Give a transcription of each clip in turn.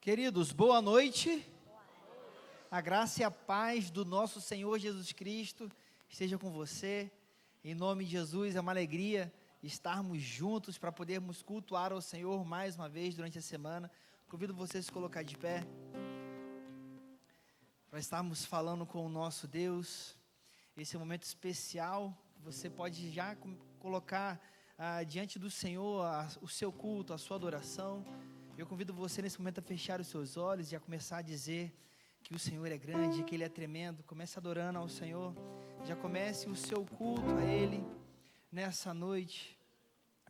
Queridos, boa noite. A graça e a paz do nosso Senhor Jesus Cristo esteja com você. Em nome de Jesus, é uma alegria estarmos juntos para podermos cultuar ao Senhor mais uma vez durante a semana. Convido você a se colocar de pé, para estarmos falando com o nosso Deus. Esse é um momento especial, você pode já colocar diante do Senhor o seu culto, a sua adoração. Eu convido você nesse momento a fechar os seus olhos e a começar a dizer que o Senhor é grande, que Ele é tremendo. Comece adorando ao Senhor, já comece o seu culto a Ele nessa noite.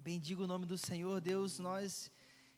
Bendiga o nome do Senhor. Deus, nós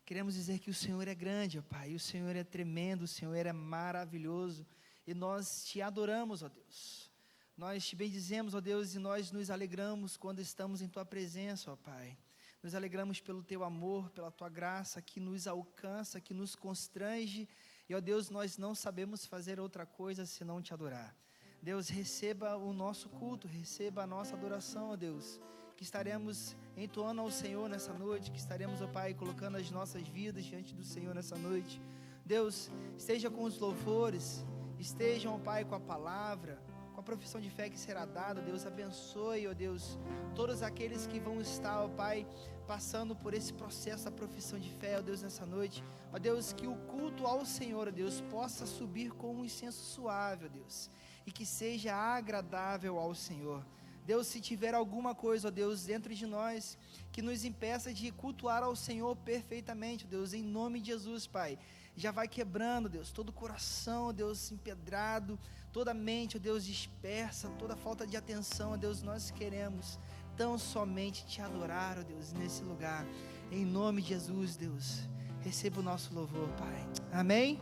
queremos dizer que o Senhor é grande, ó Pai, o Senhor é tremendo, o Senhor é maravilhoso, e nós te adoramos, ó Deus. Nós te bendizemos, ó Deus, e nós nos alegramos quando estamos em Tua presença, ó Pai. Nos alegramos pelo Teu amor, pela Tua graça que nos alcança, que nos constrange, e ó Deus, nós não sabemos fazer outra coisa senão Te adorar. Deus, receba o nosso culto, receba a nossa adoração, ó Deus, que estaremos entoando ao Senhor nessa noite, que estaremos, ó Pai, colocando as nossas vidas diante do Senhor nessa noite. Deus, esteja com os louvores, estejam, ó Pai, com a palavra, com a profissão de fé que será dada. Deus, abençoe, ó Deus, todos aqueles que vão estar, ó Pai, passando por esse processo da profissão de fé, ó Deus, nessa noite. Ó Deus, que o culto ao Senhor, ó Deus, possa subir como um incenso suave, ó Deus, e que seja agradável ao Senhor. Deus, se tiver alguma coisa, ó Deus, dentro de nós, que nos impeça de cultuar ao Senhor perfeitamente, ó Deus, em nome de Jesus, Pai, já vai quebrando, Deus, todo o coração, ó Deus, empedrado, toda a mente, ó Deus, dispersa, toda falta de atenção, ó Deus, nós queremos tão somente Te adorar, ó Deus, nesse lugar, em nome de Jesus, Deus, receba o nosso louvor, Pai, amém?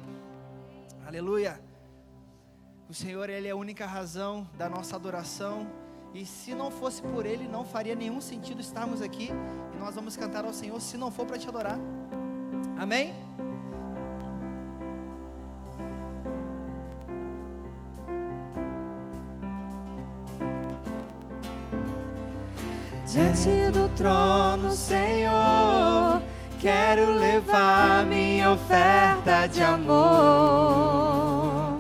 Aleluia. O Senhor, Ele é a única razão da nossa adoração, e se não fosse por Ele, não faria nenhum sentido estarmos aqui, e nós vamos cantar ao Senhor, se não for para Te adorar, amém? Diante do trono, Senhor, quero levar minha oferta de amor.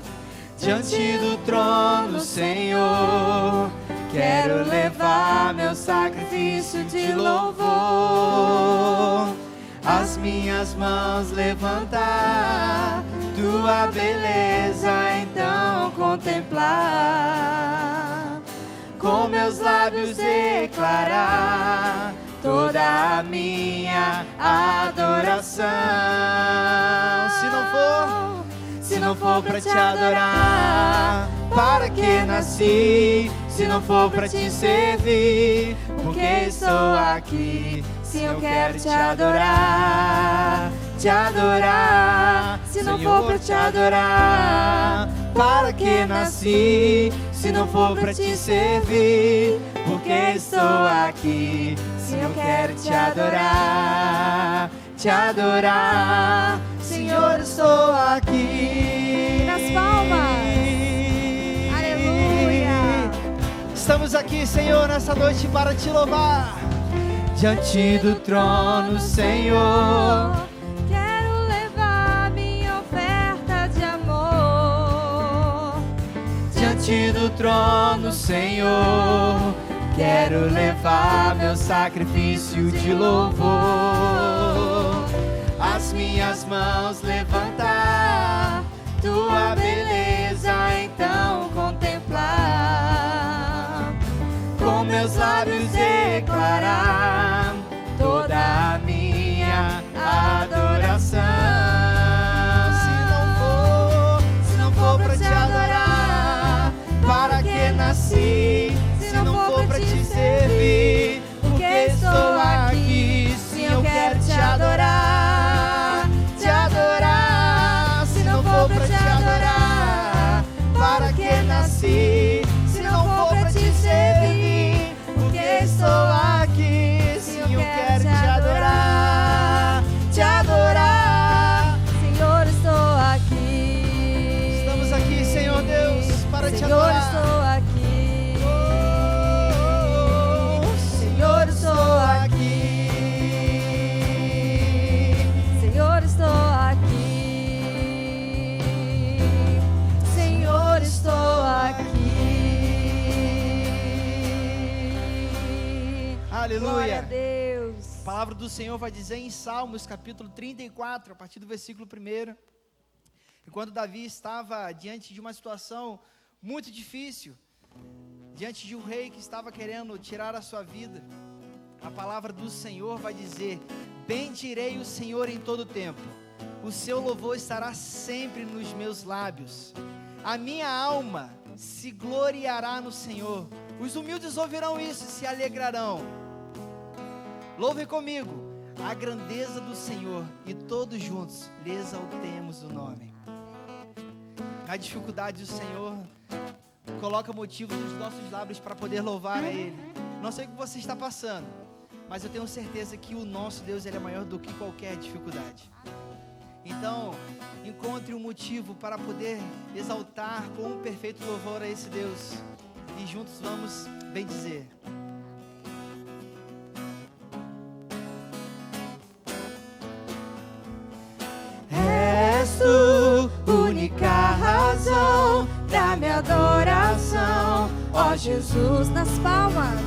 Diante do trono, Senhor, quero levar meu sacrifício de louvor. As minhas mãos levantar, Tua beleza então contemplar. Com meus lábios declarar toda a minha adoração. Se não for para Te adorar, para que nasci? Se não for para Te servir, porque estou aqui? Se eu quero Te adorar, Te adorar. Se não for para Te adorar, para que nasci? Se não for para Te servir, porque estou aqui? Se eu quero Te adorar, Te adorar. Senhor, estou aqui. Nas palmas. Aleluia. Estamos aqui, Senhor, nessa noite para Te louvar. Diante do trono, Senhor, quero levar minha oferta de amor. diante do trono, Senhor, quero levar meu sacrifício de louvor. As minhas mãos levantar, Tua beleza então contemplar. Com meus lábios declarar toda a minha adoração. Se não for para Te adorar, para que nasci? Se não for para Te servir, porque estou aqui? Se eu quero Te adorar, Te adorar. Se não for para Te adorar, para que nasci? Se não for para Te servir, porque estou aqui? Aleluia. Glória a Deus. A palavra do Senhor vai dizer em Salmos, capítulo 34, a partir do versículo 1. E quando Davi estava diante de uma situação muito difícil, diante de um rei que estava querendo tirar a sua vida, a palavra do Senhor vai dizer: bendirei o Senhor em todo tempo, o seu louvor estará sempre nos meus lábios. A minha alma se gloriará no Senhor. Os humildes ouvirão isso e se alegrarão. Louvem comigo a grandeza do Senhor e todos juntos lhe exaltemos o nome. Na dificuldade, o Senhor coloca motivos nos nossos lábios para poder louvar a Ele. Não sei o que você está passando, mas eu tenho certeza que o nosso Deus, Ele é maior do que qualquer dificuldade. Então, encontre um motivo para poder exaltar com um perfeito louvor a esse Deus. E juntos vamos bendizer. És tu, única razão da minha adoração, ó Jesus. Nas palmas.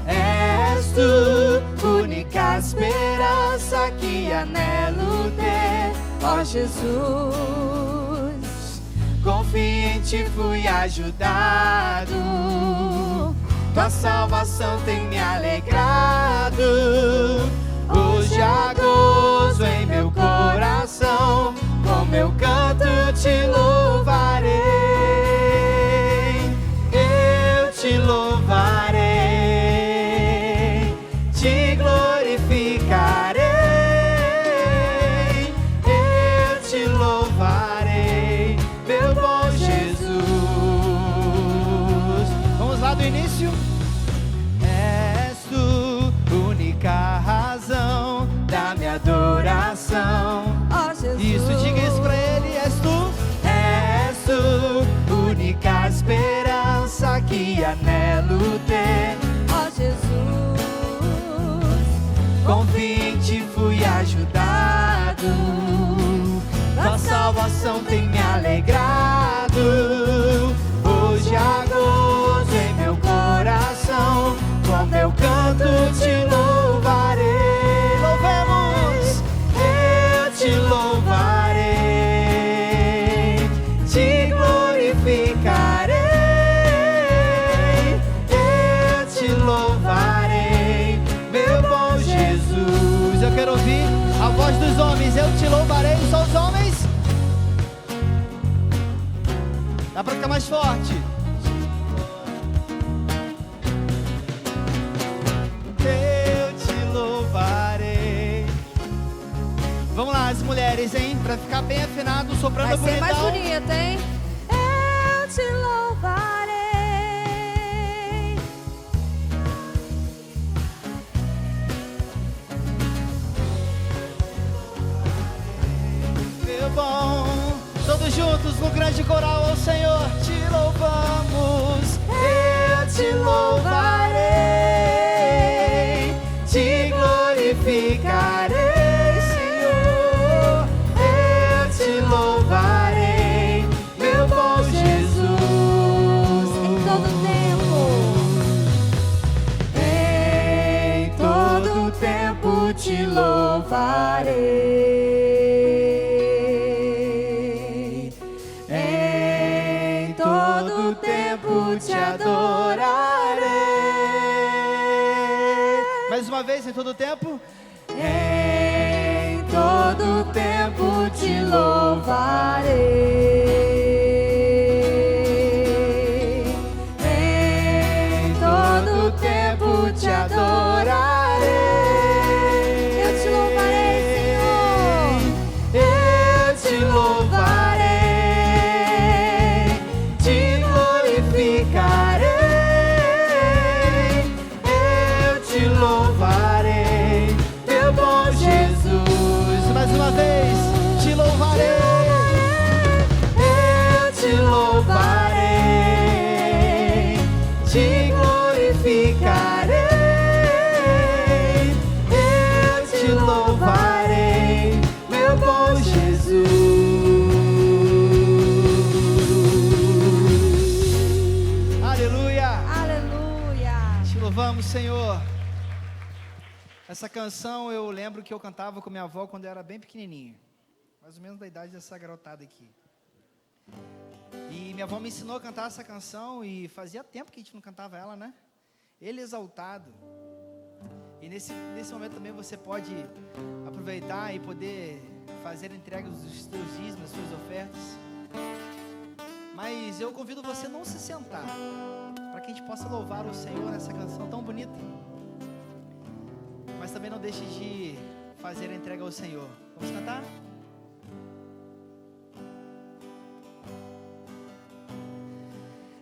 És tu, única esperança que anelo ter, ó Jesus. Confio em ti, fui ajudado, tua salvação tem me alegrado. Hoje há gozo em meu coração, com meu canto te louvarei. Eu te louvarei, te glorificarei. Eu te louvarei, meu bom Jesus. Vamos lá do início. És tu, única razão da minha adoração, Ó Jesus. Isso, diga isso pra Ele. És tu. és tu, única esperança que anelo ter, Ó Jesus. confio em ti, fui ajudado, tua salvação tem me alegrado. Hoje há gozo em meu coração, com meu canto te louvarei. Louvemos. Eu te louvarei, te glorificarei. Eu te louvarei, meu bom Jesus. Eu quero ouvir a voz dos homens. Eu te louvarei. Só os homens. Dá pra ficar mais forte. Eu te louvarei. Vamos lá, as mulheres, hein? Pra ficar bem afinado, soprando Vai ser mais bonitão. bonita, hein? Eu te louvarei. Meu bom, todos juntos no grande coral ao Senhor, te louvamos. Eu te louvarei, te glorificarei, Senhor. Eu te louvarei, meu bom Jesus. Em todo tempo. Em todo tempo te louvarei. Em todo tempo te adorarei. Mais uma vez, em todo o tempo. Em todo tempo te louvarei. Em todo tempo te adorarei. Eu te louvarei, Senhor. Eu te louvarei, te glorificarei. Eu te louvarei, meu bom Jesus. Mais uma vez, te louvarei. Eu te louvarei, te glorificarei. Eu te louvarei, meu bom Jesus. Aleluia. Aleluia. Te louvamos, Senhor. Essa canção eu lembro que eu cantava com minha avó quando eu era bem pequenininho. Mais ou menos da idade dessa garotada aqui. E minha avó me ensinou a cantar essa canção e fazia tempo que a gente não cantava ela, né? Ele exaltado. E nesse momento também você pode aproveitar e poder fazer a entrega dos teus dízimos, das suas ofertas. Mas eu convido você a não se sentar, para que a gente possa louvar o Senhor nessa canção tão bonita. Mas também não deixe de fazer a entrega ao Senhor. Vamos cantar?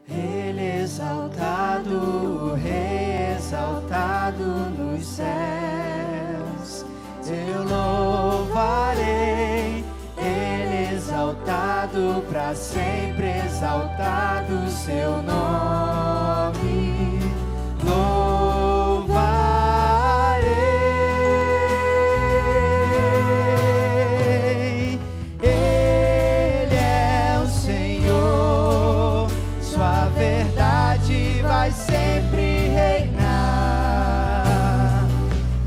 Ele exaltado, o Rei exaltado nos céus, eu louvarei. Ele exaltado, para sempre exaltado o seu nome, louvarei. Ele é o Senhor, sua verdade vai sempre reinar.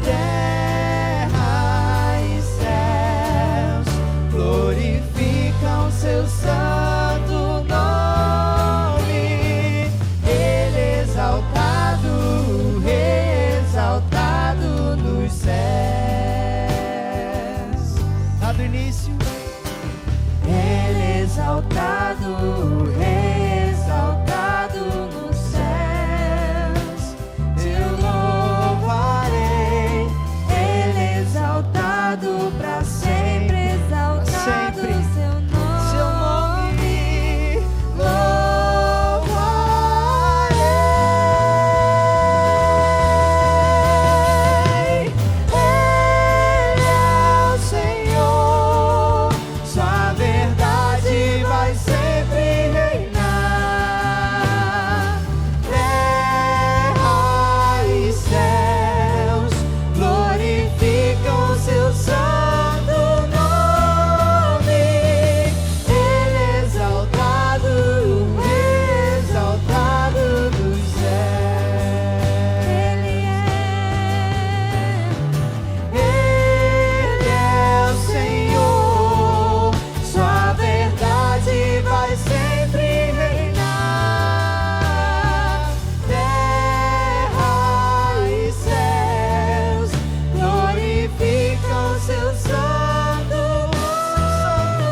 Terra e céus glorificam seu santo nome. Ele exaltado, o Rei exaltado nos céus. Lá do início. Ele exaltado, o Rei exaltado nos céus, eu louvarei. Ele exaltado, para sempre exaltado Sempre. seu nome, louvarei. Ele é o Senhor, sua verdade vai sempre reinar. Terra e céus glorificam seu santo nome. Ele é exaltado, o Rei exaltado dos céus. Ele é o Senhor, sua verdade vai sempre reinar. Terra e céus glorificam seu santo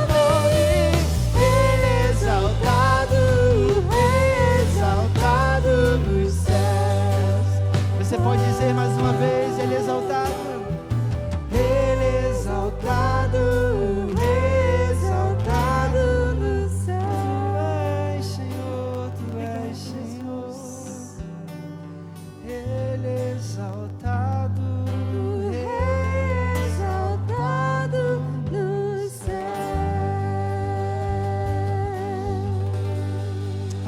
nome. Ele é exaltado, o Rei exaltado dos céus. Você pode dizer mais uma vez, Ele é exaltado. Ele é exaltado, o Rei exaltado nos céus. Tu és Senhor. Ele é exaltado. O Rei exaltado nos céus.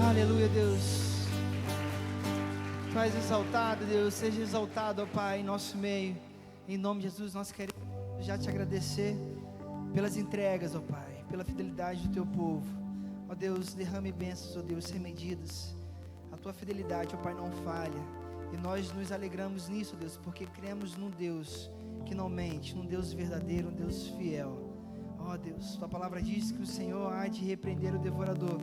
Aleluia, Deus. Tu és exaltado, Deus. Seja exaltado, ó Pai, em nosso meio. Em nome de Jesus, nós queremos já te agradecer pelas entregas, ó Pai, pela fidelidade do teu povo. Ó Deus, derrame bênçãos, ó Deus, sem medidas. A tua fidelidade, ó Pai, não falha. E nós nos alegramos nisso, ó Deus, porque cremos num Deus que não mente, num Deus verdadeiro, um Deus fiel. Ó Deus, tua palavra diz que o Senhor há de repreender o devorador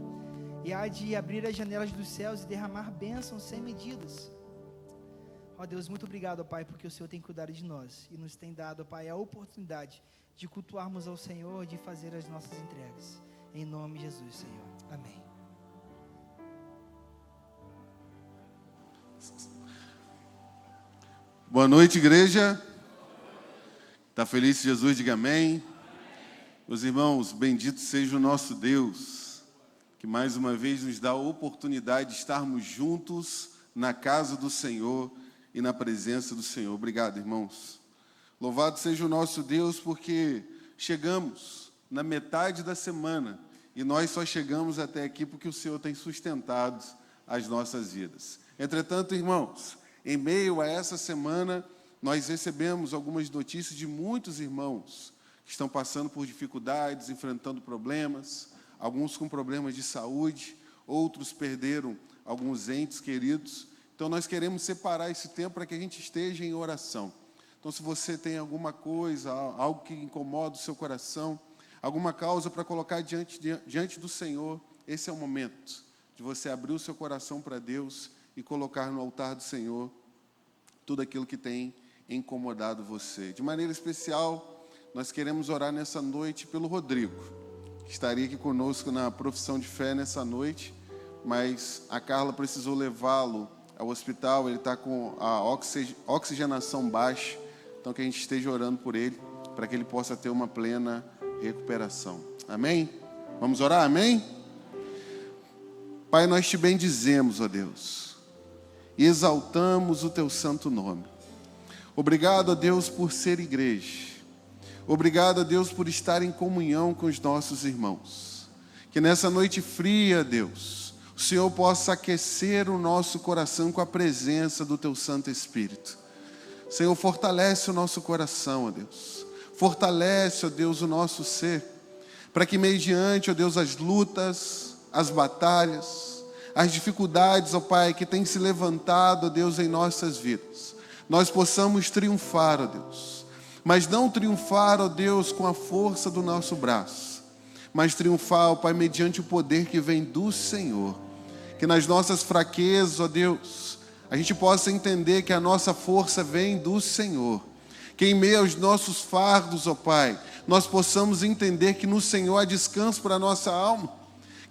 e há de abrir as janelas dos céus e derramar bênçãos sem medidas. Ó Deus, muito obrigado, ó Pai, porque o Senhor tem cuidado de nós e nos tem dado, ó Pai, a oportunidade de cultuarmos ao Senhor, de fazer as nossas entregas. Em nome de Jesus, Senhor. Amém. Boa noite, igreja. Está feliz com Jesus? Diga amém. Meus irmãos, bendito seja o nosso Deus, que mais uma vez nos dá a oportunidade de estarmos juntos na casa do Senhor e na presença do Senhor. Obrigado, irmãos. Louvado seja o nosso Deus, porque chegamos na metade da semana e nós só chegamos até aqui porque o Senhor tem sustentado as nossas vidas. Entretanto, irmãos, em meio a essa semana, nós recebemos algumas notícias de muitos irmãos que estão passando por dificuldades, enfrentando problemas, alguns com problemas de saúde, outros perderam alguns entes queridos. Então, nós queremos separar esse tempo para que a gente esteja em oração. Então, se você tem alguma coisa, algo que incomoda o seu coração, alguma causa para colocar diante do Senhor, esse é o momento de você abrir o seu coração para Deus e colocar no altar do Senhor tudo aquilo que tem incomodado você. De maneira especial, nós queremos orar nessa noite pelo Rodrigo, que estaria aqui conosco na profissão de fé nessa noite, mas a Carla precisou levá-lo ao hospital, ele está com a oxigenação baixa, então que a gente esteja orando por ele, para que ele possa ter uma plena recuperação. Amém? Vamos orar? Amém? Pai, nós te bendizemos, ó Deus, e exaltamos o teu santo nome. Obrigado, ó Deus, por ser igreja. Obrigado, ó Deus, por estar em comunhão com os nossos irmãos. Que nessa noite fria, Deus, o Senhor possa aquecer o nosso coração com a presença do teu Santo Espírito. Senhor, fortalece o nosso coração, ó Deus. Fortalece, ó Deus, o nosso ser, para que mediante, ó Deus, as lutas, as batalhas, as dificuldades, ó Pai, que têm se levantado, ó Deus, em nossas vidas, nós possamos triunfar, ó Deus. Mas não triunfar, ó Deus, com a força do nosso braço, mas triunfar, ó Pai, mediante o poder que vem do Senhor. Que nas nossas fraquezas, ó Deus, a gente possa entender que a nossa força vem do Senhor. Que em meio aos nossos fardos, ó Pai, nós possamos entender que no Senhor há descanso para a nossa alma.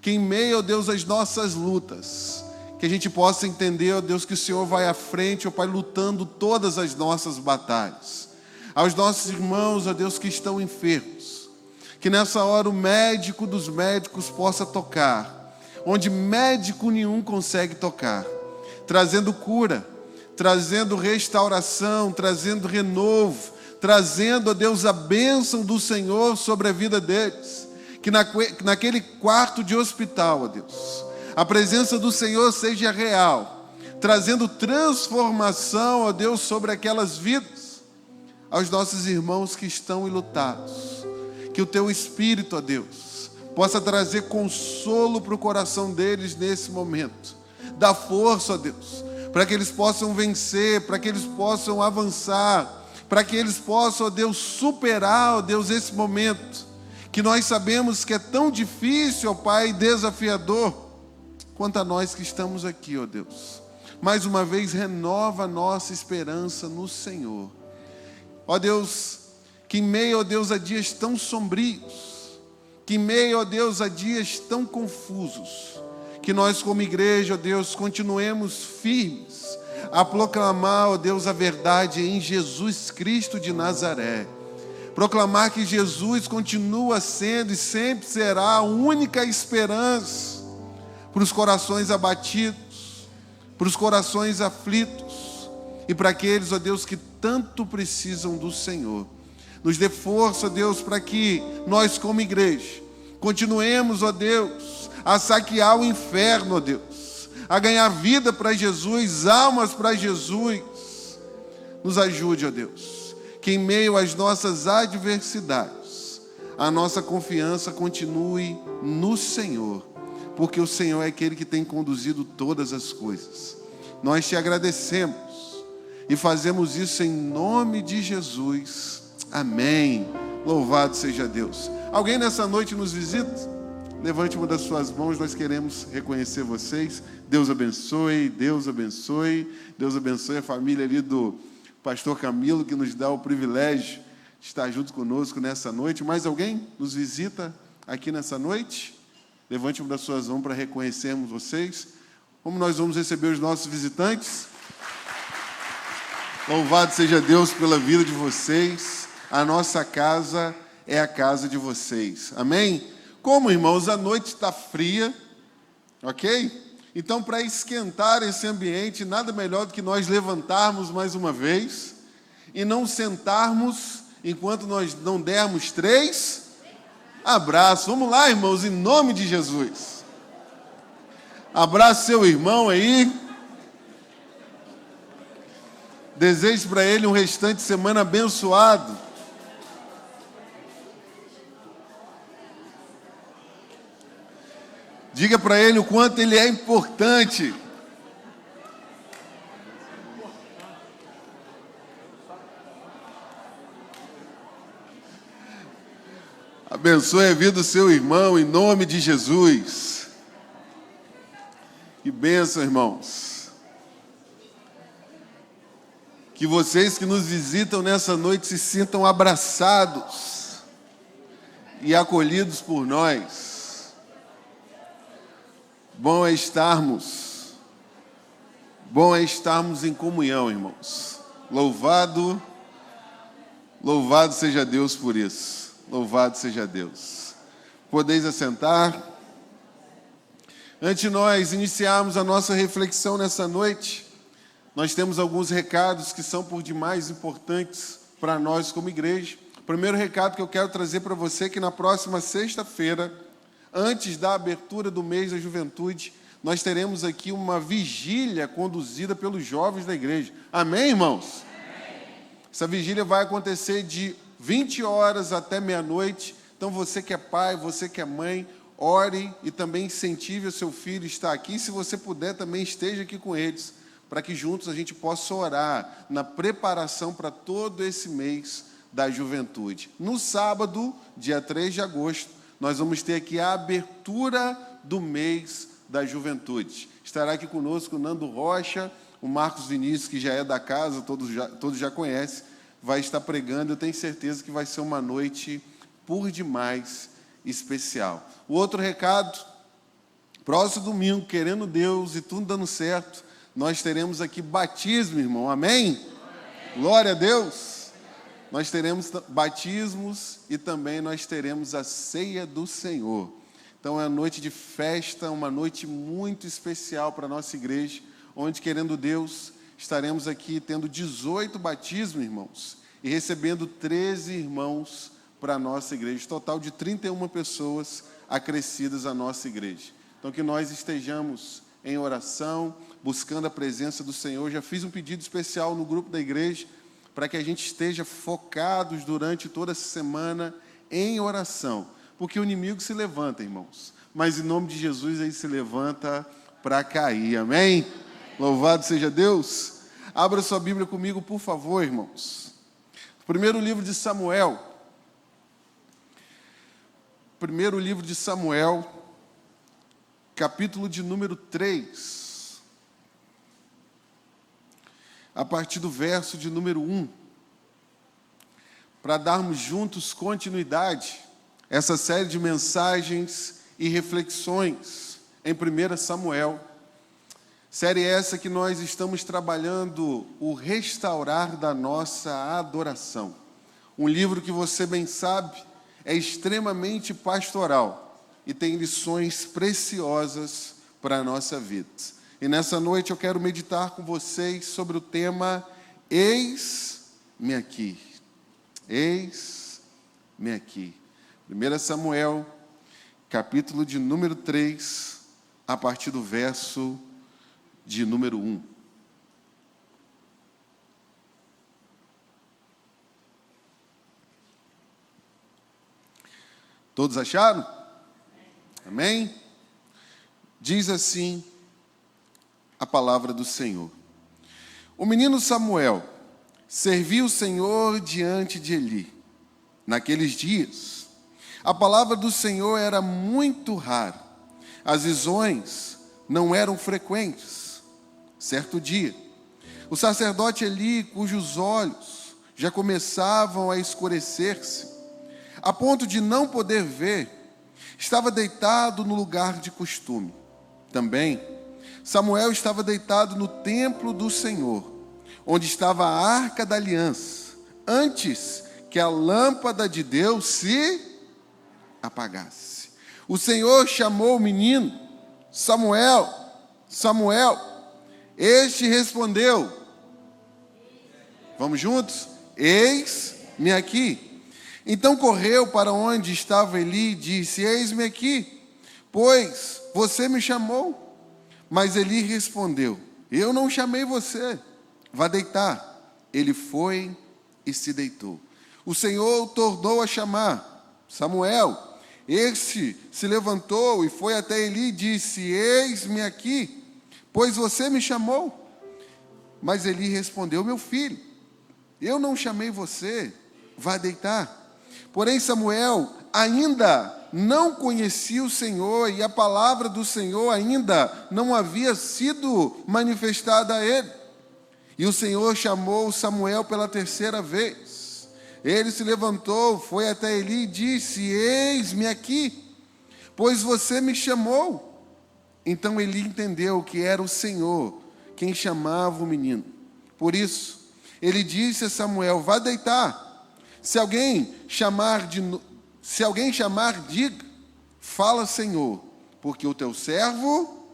Que em meio, ó Deus, às nossas lutas, que a gente possa entender, ó Deus, que o Senhor vai à frente, ó Pai, lutando todas as nossas batalhas. Aos nossos irmãos, ó Deus, que estão enfermos, que nessa hora o médico dos médicos possa tocar, onde médico nenhum consegue tocar, trazendo cura, trazendo restauração, trazendo renovo, trazendo, ó Deus, a bênção do Senhor sobre a vida deles. Que naquele quarto de hospital, ó Deus, a presença do Senhor seja real, trazendo transformação, ó Deus, sobre aquelas vidas. Aos nossos irmãos que estão enlutados, que o teu Espírito, ó Deus, possa trazer consolo para o coração deles nesse momento. Dá força, ó Deus, para que eles possam vencer, para que eles possam avançar, para que eles possam, ó Deus, superar, ó Deus, esse momento, que nós sabemos que é tão difícil, ó Pai, e desafiador, quanto a nós que estamos aqui, ó Deus. Mais uma vez, renova a nossa esperança no Senhor. Ó Deus, que em meio, ó Deus, a dias tão sombrios, que em meio, ó Deus, a dias tão confusos, que nós como igreja, ó Deus, continuemos firmes a proclamar, ó Deus, a verdade em Jesus Cristo de Nazaré. Proclamar que Jesus continua sendo e sempre será a única esperança para os corações abatidos, para os corações aflitos e para aqueles, ó Deus, que tanto precisam do Senhor. Nos dê força, ó Deus, para que nós como igreja continuemos, ó Deus, a saquear o inferno, ó Deus, a ganhar vida para Jesus, almas para Jesus. Nos ajude, ó Deus, que em meio às nossas adversidades, a nossa confiança continue no Senhor, porque o Senhor é aquele que tem conduzido todas as coisas. Nós te agradecemos e fazemos isso em nome de Jesus. Amém. Louvado seja Deus. Alguém nessa noite nos visita? Levante uma das suas mãos, nós queremos reconhecer vocês. Deus abençoe, Deus abençoe. Deus abençoe a família ali do pastor Camilo, que nos dá o privilégio de estar junto conosco nessa noite. Mais alguém nos visita aqui nessa noite? Levante uma das suas mãos para reconhecermos vocês. Como nós vamos receber os nossos visitantes? Louvado seja Deus pela vida de vocês. A nossa casa é a casa de vocês. Amém? Como, irmãos, a noite está fria, ok? Então, para esquentar esse ambiente, nada melhor do que nós levantarmos mais uma vez e não sentarmos enquanto nós não dermos 3 abraços. Vamos lá, irmãos, em nome de Jesus. Abraça seu irmão aí. Desejo para ele um restante de semana abençoado. Diga para ele o quanto ele é importante. Abençoe a vida do seu irmão em nome de Jesus. Que bênção, irmãos. Que vocês que nos visitam nessa noite se sintam abraçados e acolhidos por nós. Bom é estarmos em comunhão, irmãos. Louvado seja Deus por isso. Louvado seja Deus. Podeis assentar. Antes de nós iniciarmos a nossa reflexão nessa noite, nós temos alguns recados que são por demais importantes para nós como igreja. O primeiro recado que eu quero trazer para você é que na próxima sexta-feira, antes da abertura do mês da juventude, nós teremos aqui uma vigília conduzida pelos jovens da igreja. Amém, irmãos? Amém. Essa vigília vai acontecer de 20 horas até meia-noite. Então você que é pai, você que é mãe, ore e também incentive o seu filho a estar aqui. Se você puder, também esteja aqui com eles, para que juntos a gente possa orar na preparação para todo esse mês da juventude. No sábado, dia 3 de agosto, nós vamos ter aqui a abertura do mês da juventude. Estará aqui conosco o Nando Rocha, o Marcos Vinícius, que já é da casa, todos já conhecem, vai estar pregando. Eu tenho certeza que vai ser uma noite por demais especial. O outro recado, próximo domingo, querendo Deus e tudo dando certo, nós teremos aqui batismo, irmão. Amém? Amém. Glória a Deus. Nós teremos batismos e também nós teremos a ceia do Senhor. Então é uma noite de festa, uma noite muito especial para a nossa igreja, onde, querendo Deus, estaremos aqui tendo 18 batismos, irmãos, e recebendo 13 irmãos para a nossa igreja. Total de 31 pessoas acrescidas à nossa igreja. Então que nós estejamos em oração, buscando a presença do Senhor. Já fiz um pedido especial no grupo da igreja, para que a gente esteja focados durante toda essa semana em oração. Porque o inimigo se levanta, irmãos. Mas em nome de Jesus ele se levanta para cair. Amém? Louvado seja Deus. Abra sua Bíblia comigo, por favor, irmãos. Primeiro livro de Samuel. Primeiro livro de Samuel, capítulo de número 3. A partir do verso de número 1. Para darmos juntos continuidade a essa série de mensagens e reflexões em 1 Samuel. Série essa que nós estamos trabalhando o restaurar da nossa adoração. Um livro que você bem sabe é extremamente pastoral e tem lições preciosas para a nossa vida. E nessa noite eu quero meditar com vocês sobre o tema Eis-me aqui. Eis-me aqui. 1 Samuel, capítulo de número 3, a partir do verso de número 1. Todos acharam? Amém? Diz assim a palavra do Senhor. O menino Samuel serviu o Senhor diante de Eli. Naqueles dias, a palavra do Senhor era muito rara. As visões não eram frequentes. Certo dia, o sacerdote Eli, cujos olhos já começavam a escurecer-se, a ponto de não poder ver, estava deitado no lugar de costume. Também, Samuel estava deitado no templo do Senhor, onde estava a arca da aliança, antes que a lâmpada de Deus se apagasse. O Senhor chamou o menino, Samuel, Samuel. Este respondeu, vamos juntos? Eis-me aqui. Então correu para onde estava Eli e disse, eis-me aqui, pois você me chamou. Mas Eli respondeu, eu não chamei você, vá deitar. Ele foi e se deitou. O Senhor o tornou a chamar, Samuel. Este se levantou e foi até Eli e disse, eis-me aqui, pois você me chamou. Mas Eli respondeu, meu filho, eu não chamei você, vá deitar. Porém, Samuel ainda não conhecia o Senhor e a palavra do Senhor ainda não havia sido manifestada a ele. E o Senhor chamou Samuel pela terceira vez. Ele se levantou, foi até Eli e disse: eis-me aqui, pois você me chamou. Então Eli entendeu que era o Senhor quem chamava o menino. Por isso, ele disse a Samuel: vá deitar. Se alguém chamar, diga: fala, Senhor, porque o teu servo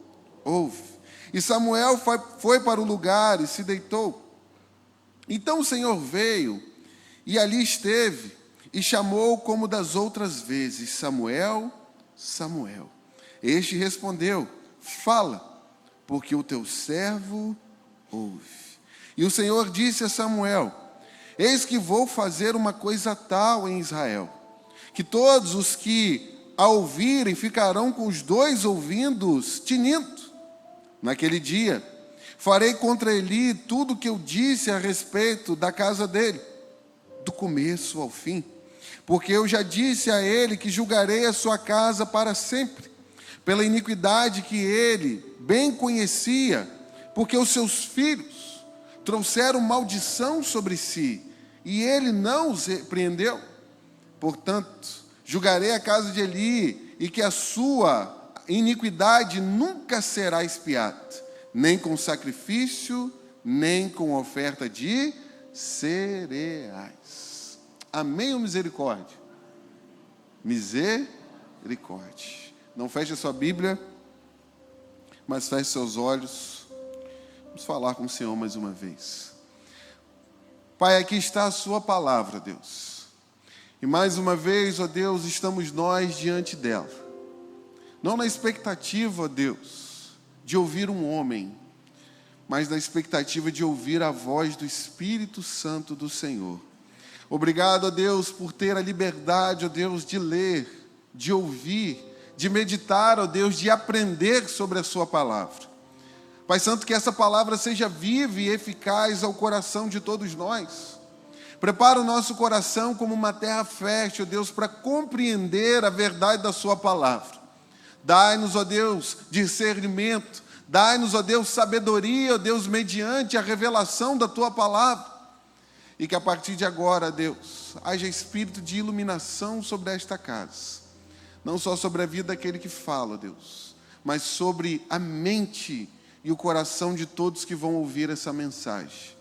ouve. E Samuel foi para o lugar e se deitou. Então o Senhor veio e ali esteve e chamou como das outras vezes: Samuel, Samuel. Este respondeu: fala, porque o teu servo ouve. E o Senhor disse a Samuel: eis que vou fazer uma coisa tal em Israel, que todos os que a ouvirem ficarão com os dois ouvidos tinindo. Naquele dia, farei contra Eli tudo o que eu disse a respeito da casa dele, do começo ao fim, porque eu já disse a ele que julgarei a sua casa para sempre, pela iniquidade que ele bem conhecia, porque os seus filhos trouxeram maldição sobre si, e ele não os repreendeu. Portanto, julgarei a casa de Eli, e que a sua iniquidade nunca será expiada, nem com sacrifício, nem com oferta de cereais. Amém ou misericórdia? Misericórdia. Não feche a sua Bíblia, mas feche seus olhos. Vamos falar com o Senhor mais uma vez. Pai, aqui está a sua palavra, Deus. E mais uma vez, ó Deus, estamos nós diante dela. Não na expectativa, ó Deus, de ouvir um homem, mas na expectativa de ouvir a voz do Espírito Santo do Senhor. Obrigado, ó Deus, por ter a liberdade, ó Deus, de ler, de ouvir, de meditar, ó Deus, de aprender sobre a sua palavra. Pai Santo, que essa palavra seja viva e eficaz ao coração de todos nós. Prepara o nosso coração como uma terra fértil, ó Deus, para compreender a verdade da sua palavra. Dai-nos, ó Deus, discernimento. Dai-nos, ó Deus, sabedoria, ó Deus, mediante a revelação da tua palavra. E que a partir de agora, Deus, haja espírito de iluminação sobre esta casa. Não só sobre a vida daquele que fala, Deus, mas sobre a mente e o coração de todos que vão ouvir essa mensagem.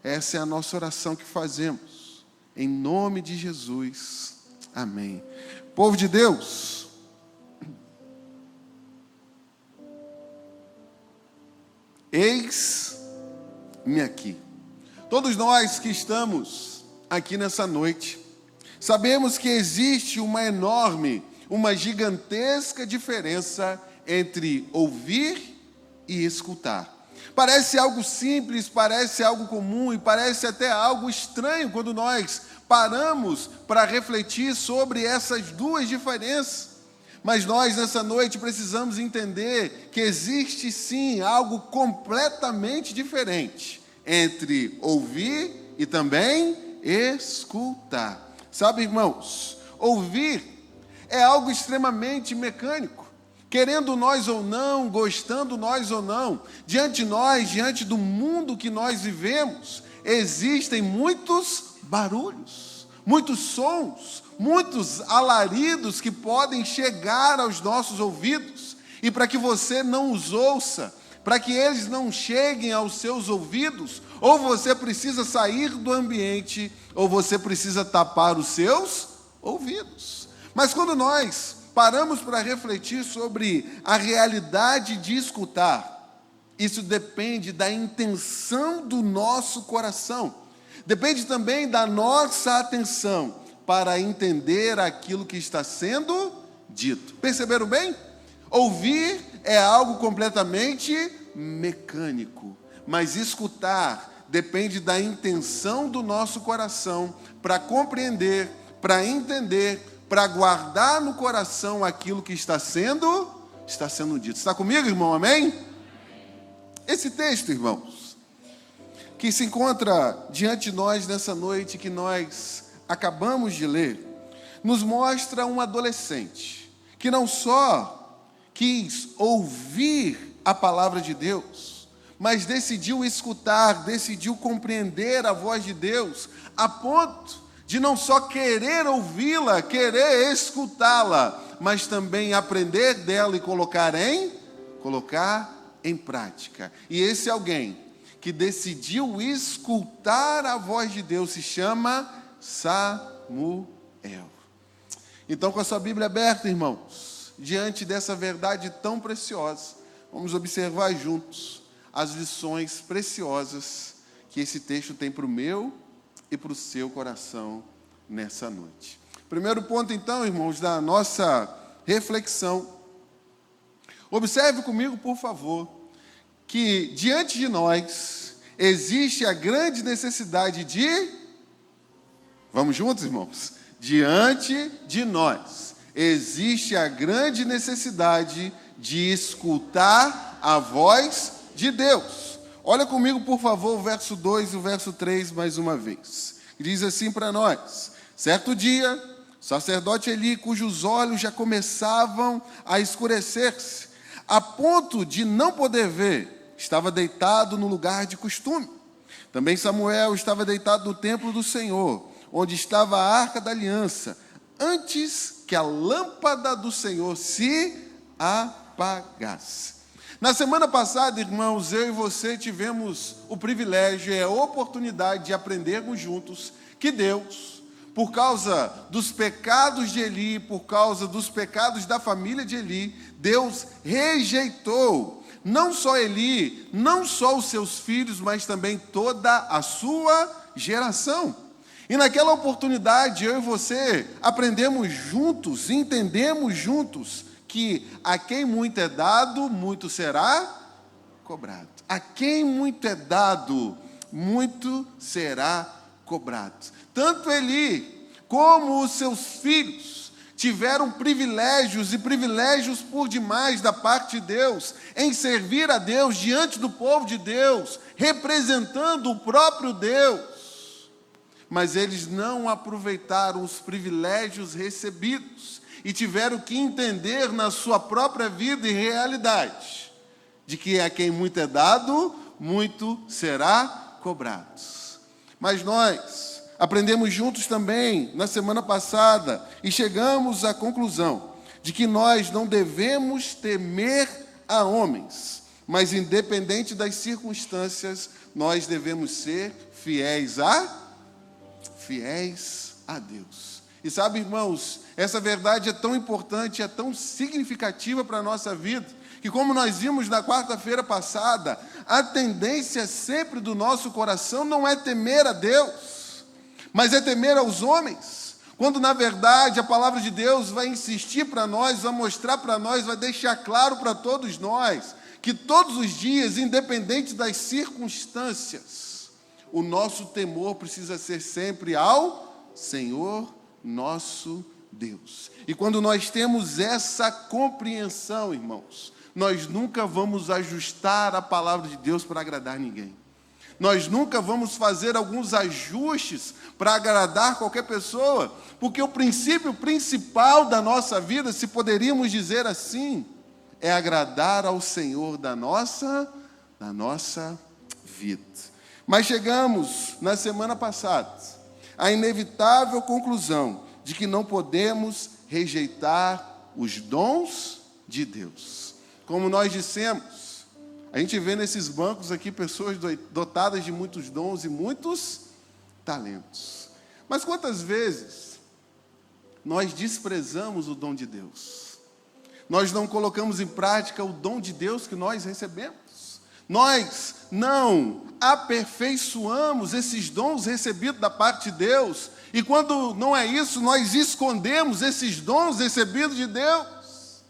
Essa é a nossa oração que fazemos, em nome de Jesus, amém. Povo de Deus, eis-me aqui. Todos nós que estamos aqui nessa noite, sabemos que existe uma enorme, uma gigantesca diferença entre ouvir e escutar. Parece algo simples, parece algo comum e parece até algo estranho quando nós paramos para refletir sobre essas duas diferenças. Mas nós nessa noite precisamos entender que existe sim algo completamente diferente entre ouvir e também escutar. Sabe, irmãos, ouvir é algo extremamente mecânico. Querendo nós ou não, gostando nós ou não, diante do mundo que nós vivemos, existem muitos barulhos, muitos sons, muitos alaridos que podem chegar aos nossos ouvidos. E para que você não os ouça, para que eles não cheguem aos seus ouvidos, ou você precisa sair do ambiente, ou você precisa tapar os seus ouvidos. Mas quando nós paramos para refletir sobre a realidade de escutar, isso depende da intenção do nosso coração, depende também da nossa atenção para entender aquilo que está sendo dito. Perceberam bem? Ouvir é algo completamente mecânico, mas escutar depende da intenção do nosso coração para compreender, para entender, para guardar no coração aquilo que está sendo dito. Está comigo, irmão? Amém? Esse texto, irmãos, que se encontra diante de nós nessa noite que nós acabamos de ler, nos mostra um adolescente que não só quis ouvir a palavra de Deus, mas decidiu escutar, decidiu compreender a voz de Deus, a ponto de não só querer ouvi-la, querer escutá-la, mas também aprender dela e colocar em prática. E esse alguém que decidiu escutar a voz de Deus se chama Samuel. Então, com a sua Bíblia aberta, irmãos, diante dessa verdade tão preciosa, vamos observar juntos as lições preciosas que esse texto tem para o meu e para o seu coração nessa noite. Primeiro ponto, então, irmãos, da nossa reflexão. Observe comigo, por favor, que diante de nós existe a grande necessidade de... Vamos juntos, irmãos? Diante de nós existe a grande necessidade de escutar a voz de Deus. Olha comigo, por favor, o verso 2 e o verso 3 mais uma vez. Diz assim para nós: certo dia, o sacerdote Eli, cujos olhos já começavam a escurecer-se, a ponto de não poder ver, estava deitado no lugar de costume. Também Samuel estava deitado no templo do Senhor, onde estava a arca da aliança, antes que a lâmpada do Senhor se apagasse. Na semana passada, irmãos, eu e você tivemos o privilégio e a oportunidade de aprendermos juntos que Deus, por causa dos pecados de Eli, por causa dos pecados da família de Eli, Deus rejeitou não só Eli, não só os seus filhos, mas também toda a sua geração. E naquela oportunidade, eu e você aprendemos juntos, entendemos juntos, que a quem muito é dado, muito será cobrado. A quem muito é dado, muito será cobrado. Tanto Eli como os seus filhos tiveram privilégios e privilégios por demais da parte de Deus, em servir a Deus diante do povo de Deus, representando o próprio Deus. Mas eles não aproveitaram os privilégios recebidos e tiveram que entender na sua própria vida e realidade de que a quem muito é dado, muito será cobrado. Mas nós aprendemos juntos também na semana passada e chegamos à conclusão de que nós não devemos temer a homens, mas independente das circunstâncias, nós devemos ser fiéis a Deus. E sabe, irmãos, essa verdade é tão importante, é tão significativa para a nossa vida, que como nós vimos na quarta-feira passada, a tendência sempre do nosso coração não é temer a Deus, mas é temer aos homens, quando na verdade a palavra de Deus vai insistir para nós, vai mostrar para nós, vai deixar claro para todos nós, que todos os dias, independente das circunstâncias, o nosso temor precisa ser sempre ao Senhor nosso Deus. E quando nós temos essa compreensão, irmãos, nós nunca vamos ajustar a palavra de Deus para agradar ninguém. Nós nunca vamos fazer alguns ajustes para agradar qualquer pessoa, porque o princípio principal da nossa vida, se poderíamos dizer assim, é agradar ao Senhor da nossa vida. Mas chegamos, na semana passada, à inevitável conclusão de que não podemos rejeitar os dons de Deus. Como nós dissemos, a gente vê nesses bancos aqui pessoas dotadas de muitos dons e muitos talentos. Mas quantas vezes nós desprezamos o dom de Deus? Nós não colocamos em prática o dom de Deus que nós recebemos. Nós não aperfeiçoamos esses dons recebidos da parte de Deus. E quando não é isso, nós escondemos esses dons recebidos de Deus.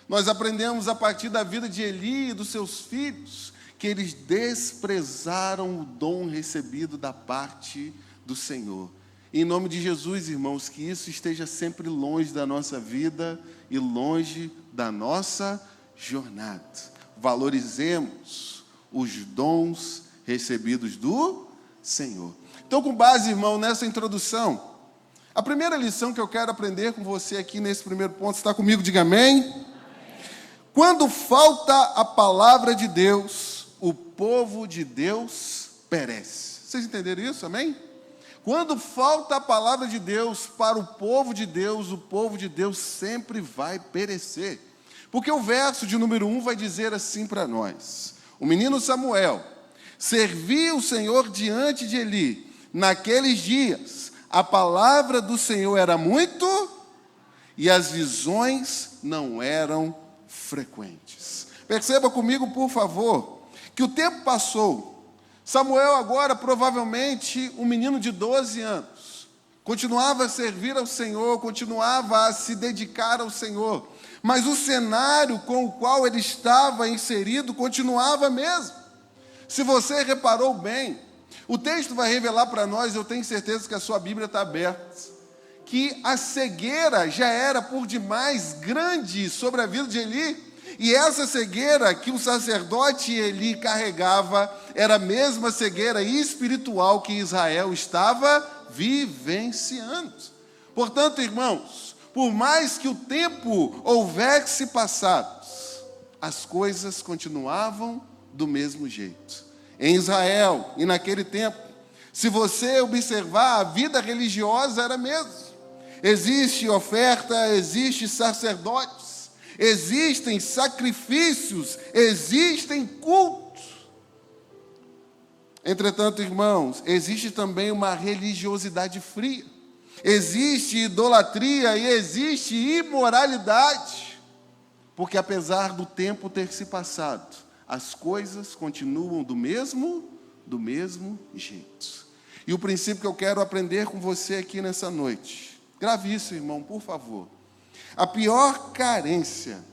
Nós aprendemos a partir da vida de Eli e dos seus filhos, que eles desprezaram o dom recebido da parte do Senhor. Em nome de Jesus, irmãos, que isso esteja sempre longe da nossa vida e longe da nossa jornada. Valorizemos os dons recebidos do Senhor. Então, com base, irmão, nessa introdução, A primeira lição que eu quero aprender com você aqui nesse primeiro ponto, está comigo? Diga amém. Amém. Quando falta a palavra de Deus, o povo de Deus perece. Vocês entenderam isso? Amém? Quando falta a palavra de Deus para o povo de Deus sempre vai perecer. Porque o verso de número 1 vai dizer assim para nós: o menino Samuel servia o Senhor diante de Eli. Naqueles dias, a palavra do Senhor era muito e as visões não eram frequentes. Perceba comigo, por favor, que o tempo passou. Samuel agora, provavelmente, um menino de 12 anos, continuava a servir ao Senhor, continuava a se dedicar ao Senhor, mas o cenário com o qual ele estava inserido continuava mesmo. Se você reparou bem, o texto vai revelar para nós, eu tenho certeza que a sua Bíblia está aberta, que a cegueira já era por demais grande sobre a vida de Eli. E essa cegueira que o sacerdote Eli carregava era a mesma cegueira espiritual que Israel estava vivenciando. Portanto, irmãos, por mais que o tempo houvesse passado, as coisas continuavam do mesmo jeito. Em Israel e naquele tempo, se você observar, a vida religiosa era a mesma. Existe oferta, existe sacerdotes, existem sacrifícios, existem cultos. Entretanto, irmãos, existe também uma religiosidade fria. Existe idolatria e existe imoralidade. Porque apesar do tempo ter se passado, as coisas continuam do mesmo jeito. E o princípio que eu quero aprender com você aqui nessa noite, grave isso, irmão, por favor. A pior carência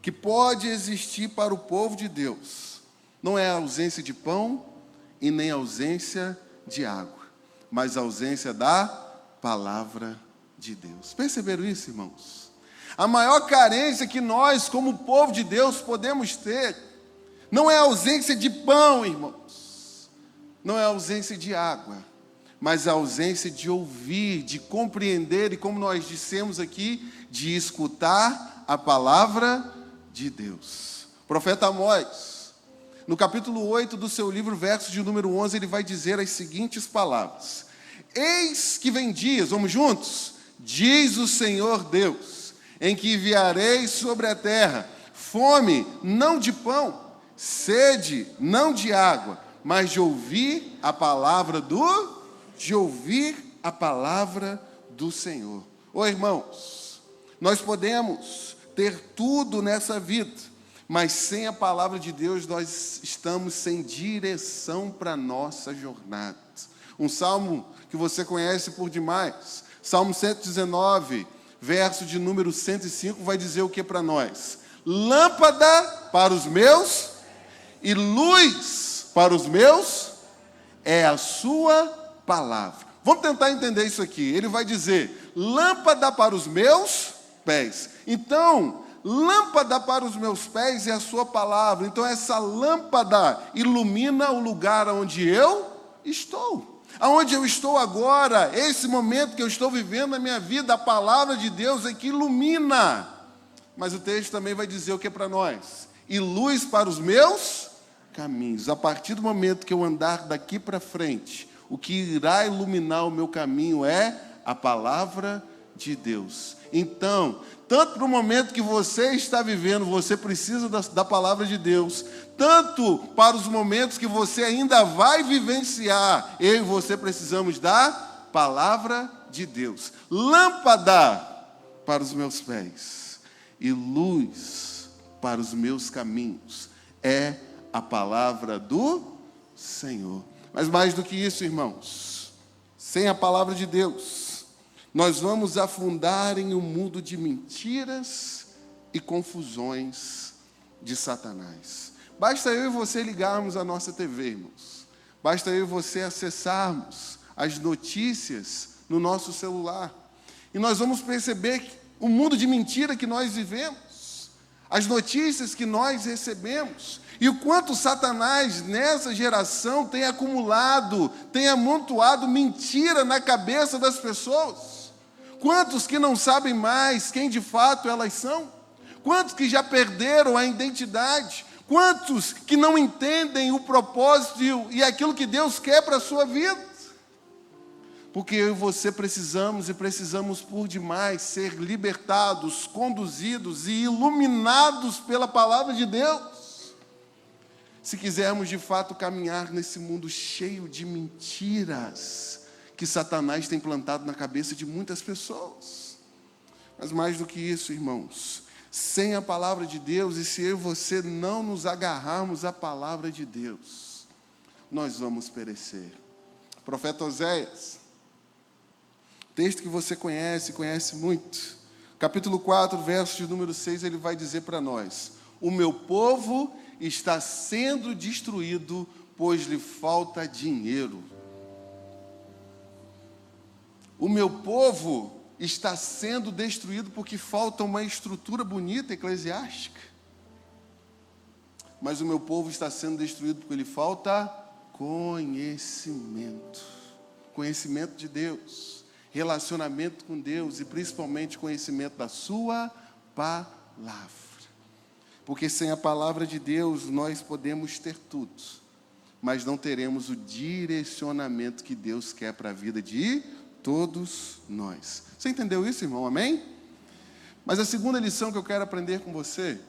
que pode existir para o povo de Deus não é a ausência de pão e nem a ausência de água, mas a ausência da palavra de Deus. Perceberam isso, irmãos? A maior carência que nós, como povo de Deus, podemos ter não é a ausência de pão, irmãos, não é a ausência de água, mas a ausência de ouvir, de compreender e, como nós dissemos aqui, de escutar a palavra de Deus. O profeta Amós, no capítulo 8 do seu livro, verso de número 11, ele vai dizer as seguintes palavras: eis que vem dias, vamos juntos? Diz o Senhor Deus, em que enviarei sobre a terra fome, não de pão, sede, não de água, mas de ouvir a palavra do Senhor. Ô irmãos, nós podemos ter tudo nessa vida, mas sem a palavra de Deus nós estamos sem direção para a nossa jornada. Um salmo que você conhece por demais, Salmo 119, verso de número 105, vai dizer o que para nós? Lâmpada para os meus e luz para os meus é a sua palavra. Vamos tentar entender isso aqui. Ele vai dizer, lâmpada para os meus pés. Então, lâmpada para os meus pés é a sua palavra. Então, essa lâmpada ilumina o lugar onde eu estou. Aonde eu estou agora, esse momento que eu estou vivendo na minha vida, a palavra de Deus é que ilumina. Mas o texto também vai dizer o que é para nós? E luz para os meus caminhos. A partir do momento que eu andar daqui para frente, o que irá iluminar o meu caminho é a palavra de Deus. Então, tanto para o momento que você está vivendo, você precisa da palavra de Deus, tanto para os momentos que você ainda vai vivenciar, eu e você precisamos da palavra de Deus. Lâmpada para os meus pés e luz para os meus caminhos é a palavra do Senhor. Mas mais do que isso, irmãos, sem a palavra de Deus, nós vamos afundar em um mundo de mentiras e confusões de Satanás. Basta eu e você ligarmos a nossa TV, irmãos. Basta eu e você acessarmos as notícias no nosso celular. E nós vamos perceber que o mundo de mentira que nós vivemos, as notícias que nós recebemos, e o quanto Satanás nessa geração tem acumulado, tem amontoado mentira na cabeça das pessoas. Quantos que não sabem mais quem de fato elas são? Quantos que já perderam a identidade? Quantos que não entendem o propósito e aquilo que Deus quer para a sua vida? Porque eu e você precisamos por demais ser libertados, conduzidos e iluminados pela palavra de Deus. Se quisermos de fato caminhar nesse mundo cheio de mentiras que Satanás tem plantado na cabeça de muitas pessoas. Mas mais do que isso, irmãos, sem a palavra de Deus, e se eu e você não nos agarrarmos à palavra de Deus, nós vamos perecer. O profeta Oséias, texto que você conhece muito, capítulo 4, verso de número 6, ele vai dizer para nós: o meu povo está sendo destruído, pois lhe falta dinheiro. O meu povo está sendo destruído porque falta uma estrutura bonita, eclesiástica. Mas o meu povo está sendo destruído porque lhe falta conhecimento. Conhecimento de Deus, relacionamento com Deus e principalmente conhecimento da sua palavra. Porque sem a palavra de Deus nós podemos ter tudo, mas não teremos o direcionamento que Deus quer para a vida de todos nós. Você entendeu isso, irmão? Amém? Mas a segunda lição que eu quero aprender com você,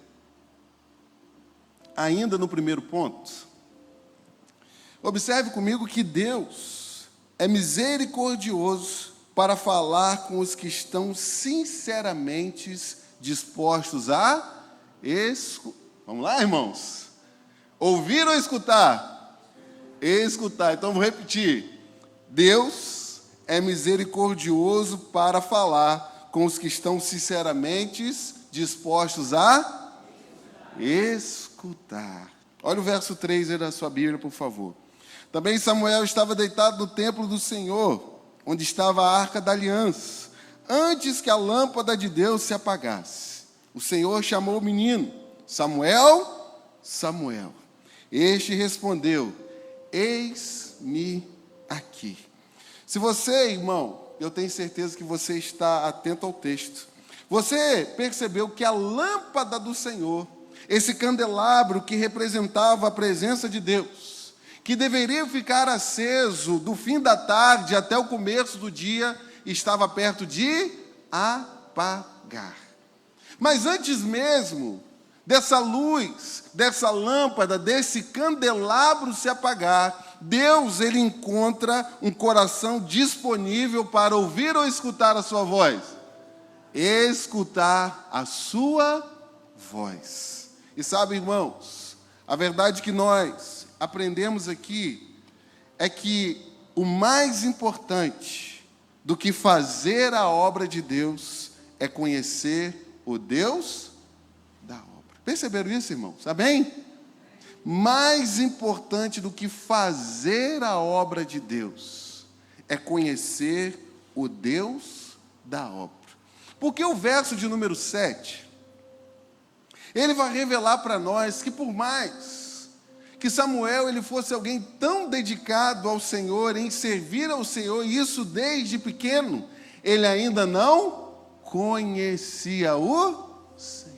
ainda no primeiro ponto, observe comigo que Deus é misericordioso para falar com os que estão sinceramente dispostos a Vamos lá, irmãos? Ouvir ou escutar? Escutar. Então, vou repetir. Deus é misericordioso para falar com os que estão sinceramente dispostos a escutar. Olha o verso 3 aí da sua Bíblia, por favor. Também Samuel estava deitado no templo do Senhor, onde estava a arca da aliança, antes que a lâmpada de Deus se apagasse. O Senhor chamou o menino: Samuel, Samuel. Este respondeu: eis-me aqui. Se você, irmão, eu tenho certeza que você está atento ao texto. Você percebeu que a lâmpada do Senhor, esse candelabro que representava a presença de Deus, que deveria ficar aceso do fim da tarde até o começo do dia, estava perto de apagar. Mas antes mesmo dessa luz, dessa lâmpada, desse candelabro se apagar, Deus, ele encontra um coração disponível para ouvir ou escutar a sua voz? Escutar a sua voz. E sabe, irmãos, a verdade que nós aprendemos aqui é que o mais importante do que fazer a obra de Deus é conhecer o Deus da obra. Perceberam isso, irmãos? Amém? Mais importante do que fazer a obra de Deus é conhecer o Deus da obra. Porque o verso de número 7, ele vai revelar para nós que por mais que Samuel ele fosse alguém tão dedicado ao Senhor, em servir ao Senhor, e isso desde pequeno, ele ainda não conhecia o Senhor.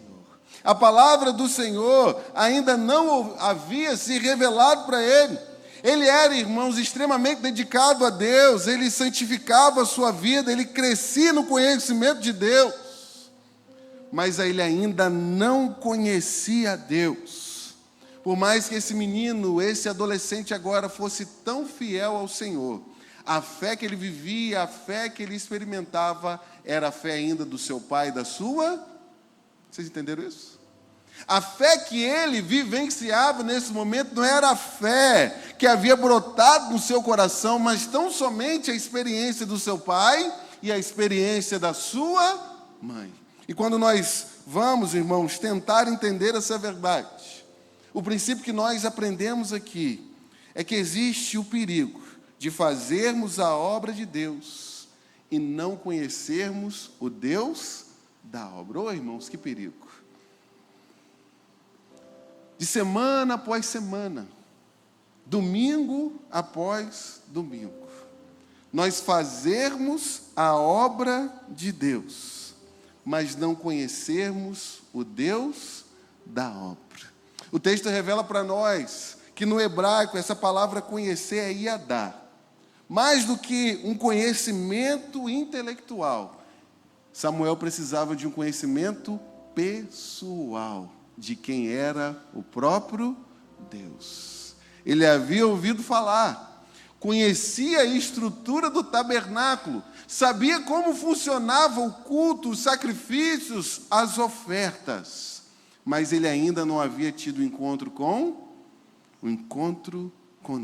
A palavra do Senhor ainda não havia se revelado para ele. Ele era, irmãos, extremamente dedicado a Deus, ele santificava a sua vida, ele crescia no conhecimento de Deus, mas ele ainda não conhecia a Deus. Por mais que esse menino, esse adolescente agora fosse tão fiel ao Senhor, a fé que ele vivia, a fé que ele experimentava, era a fé ainda do seu pai e da sua. Vocês entenderam isso? A fé que ele vivenciava nesse momento não era a fé que havia brotado no seu coração, mas tão somente a experiência do seu pai e a experiência da sua mãe. E quando nós vamos, irmãos, tentar entender essa verdade, o princípio que nós aprendemos aqui é que existe o perigo de fazermos a obra de Deus e não conhecermos o Deus da obra. Ô, irmãos, que perigo! de semana após semana, domingo após domingo, nós fazermos a obra de Deus, mas não conhecermos o Deus da obra. O texto revela para nós que no hebraico essa palavra conhecer é yadá. Mais do que um conhecimento intelectual, Samuel precisava de um conhecimento pessoal de quem era o próprio Deus. Ele havia ouvido falar, conhecia a estrutura do tabernáculo, sabia como funcionava o culto, os sacrifícios, as ofertas, mas ele ainda não havia tido encontro com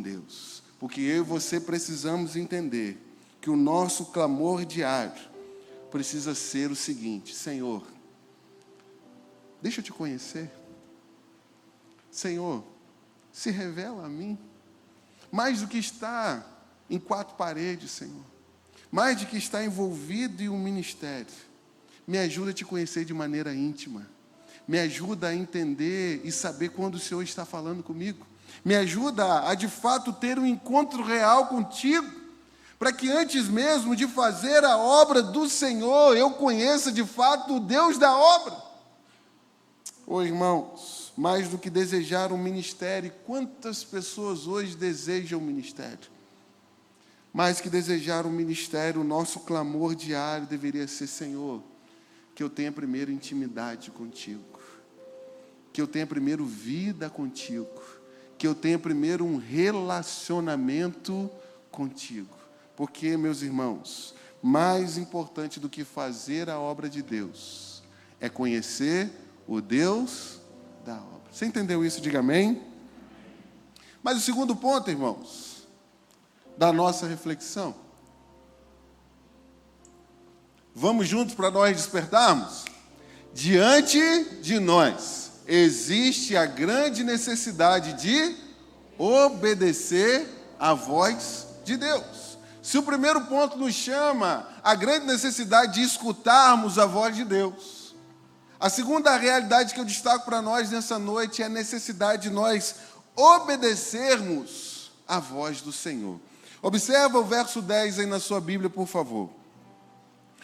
Deus. Porque eu e você precisamos entender que o nosso clamor diário precisa ser o seguinte: Senhor, deixa eu te conhecer. Senhor, se revela a mim. Mais do que estar em quatro paredes, Senhor. Mais do que estar envolvido em um ministério. Me ajuda a te conhecer de maneira íntima. Me ajuda a entender e saber quando o Senhor está falando comigo. Me ajuda a de fato ter um encontro real contigo, para que antes mesmo de fazer a obra do Senhor, eu conheça de fato o Deus da obra. Irmãos, mais do que desejar um ministério, quantas pessoas hoje desejam um ministério? Mais que desejar um ministério, o nosso clamor diário deveria ser: Senhor, que eu tenha primeiro intimidade contigo, que eu tenha primeiro vida contigo, que eu tenha primeiro um relacionamento contigo. Porque, meus irmãos, mais importante do que fazer a obra de Deus é conhecer o Deus da obra. Você entendeu isso? Diga amém. Mas o segundo ponto, irmãos, da nossa reflexão. Vamos juntos para nós despertarmos? Diante de nós existe a grande necessidade de obedecer à voz de Deus. Se o primeiro ponto nos chama a grande necessidade de escutarmos a voz de Deus, a segunda realidade que eu destaco para nós nessa noite é a necessidade de nós obedecermos à voz do Senhor. Observa o verso 10 aí na sua Bíblia, por favor.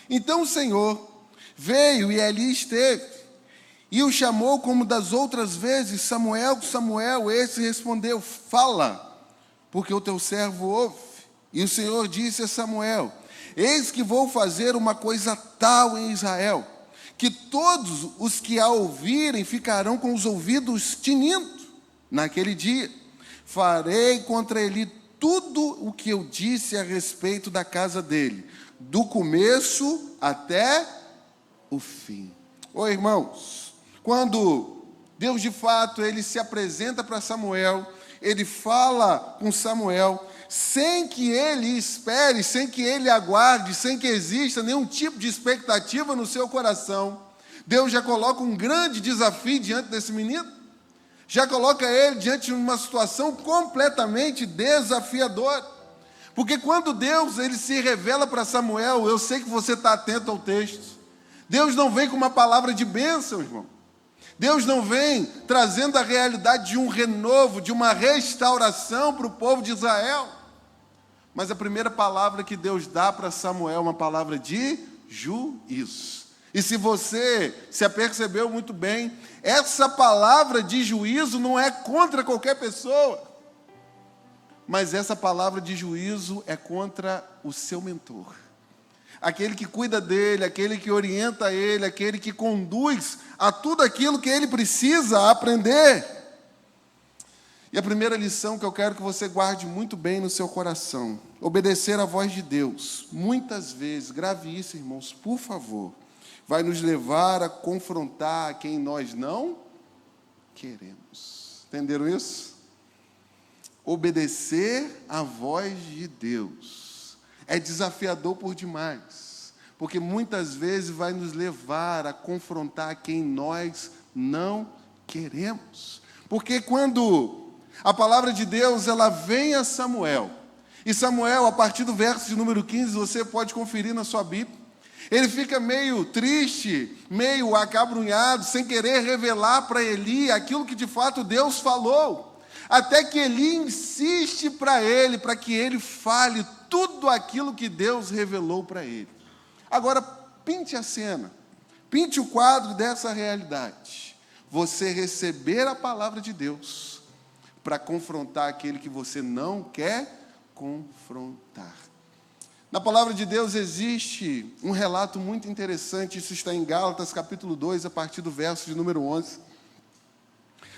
Então o Senhor veio e ali esteve, e o chamou como das outras vezes: Samuel, Samuel. Esse respondeu: fala, porque o teu servo ouve. E o Senhor disse a Samuel: eis que vou fazer uma coisa tal em Israel, que todos os que a ouvirem ficarão com os ouvidos tinindo. Naquele dia farei contra ele tudo o que eu disse a respeito da casa dele, do começo até o fim. Irmãos, quando Deus de fato ele se apresenta para Samuel, ele fala com Samuel, sem que ele espere, sem que ele aguarde, sem que exista nenhum tipo de expectativa no seu coração, Deus já coloca um grande desafio diante desse menino, já coloca ele diante de uma situação completamente desafiadora. Porque quando Deus ele se revela para Samuel, eu sei que você está atento ao texto, Deus não vem com uma palavra de bênção, irmão. Deus não vem trazendo a realidade de um renovo, de uma restauração para o povo de Israel. Mas a primeira palavra que Deus dá para Samuel é uma palavra de juízo. E se você se apercebeu muito bem, essa palavra de juízo não é contra qualquer pessoa, mas essa palavra de juízo é contra o seu mentor. Aquele que cuida dele, aquele que orienta ele, aquele que conduz a tudo aquilo que ele precisa aprender. E a primeira lição que eu quero que você guarde muito bem no seu coração: obedecer à voz de Deus, muitas vezes, grave isso, irmãos, por favor, vai nos levar a confrontar quem nós não queremos. Entenderam isso? Obedecer à voz de Deus é desafiador por demais, porque muitas vezes vai nos levar a confrontar quem nós não queremos. Porque quando a palavra de Deus ela vem a Samuel, e Samuel, a partir do verso de número 15, você pode conferir na sua Bíblia, Ele fica meio triste, meio acabrunhado, sem querer revelar para Eli aquilo que de fato Deus falou. Até que Eli insiste para que ele fale tudo aquilo que Deus revelou para ele. Agora, pinte a cena, pinte o quadro dessa realidade. Você receber a palavra de Deus para confrontar aquele que você não quer confrontar. Na palavra de Deus existe um relato muito interessante, isso está em Gálatas capítulo 2, a partir do verso de número 11.